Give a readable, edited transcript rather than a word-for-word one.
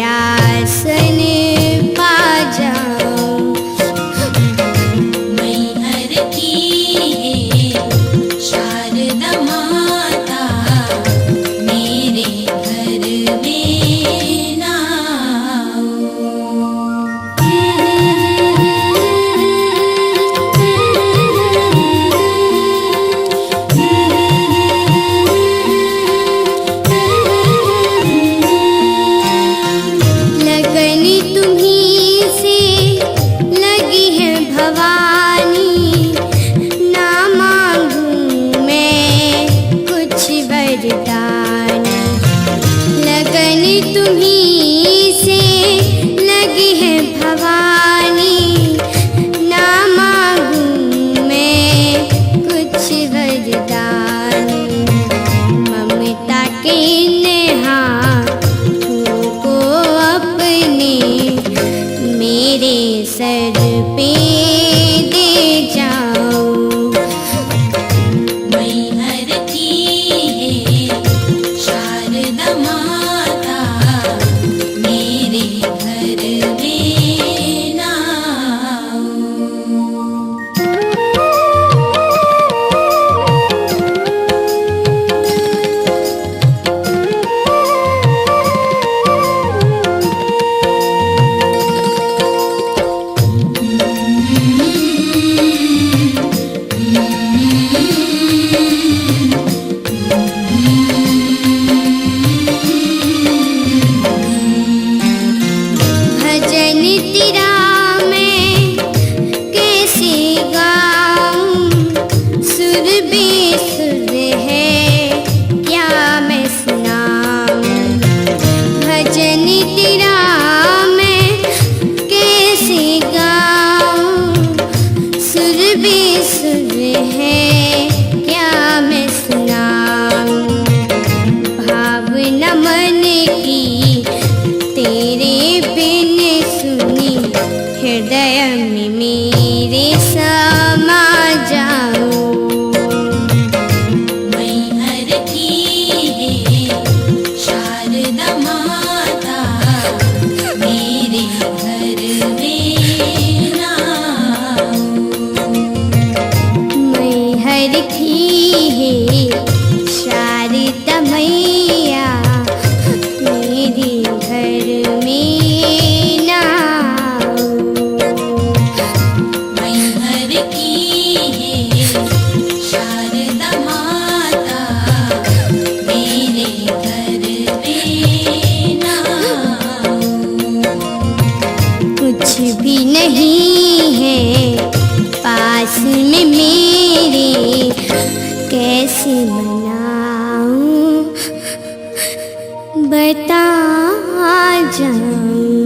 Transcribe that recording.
आसन पा जाऊं। मैहर की है शारदा माता, मेरे घर में ना लगनी तुम्हीं से लगी है भवानी, ना मांगूं मैं कुछ वरदान। लगनी तुम्हीं से लगी है भवानी, ना मांगूं मैं कुछ वरदान। ममता के हाथों को अपने मेरे सर पे दे जाओ। मैहर की है शारदा माता, मेरे घर में ना भजन तेरा मैं कैसे गाऊं, सुर बेसुर है क्या मैं सुनाऊं। भजन तेरा मैं कैसे गाऊं, सुर बेसुर है क्या मैं सुनाऊं। भाव नमन की तेरे बिन सुनी, हृदय में मेरे समा जाओ। मैहर की है शारदा माता, मेरे घर में ना मैहर की है शारदा मैया, मेरे घर में ना मैहर की है शारदा माता, मेरे घर में ना कुछ भी नहीं है पास में मेरे, कैसे मनाऊं बता जाऊं।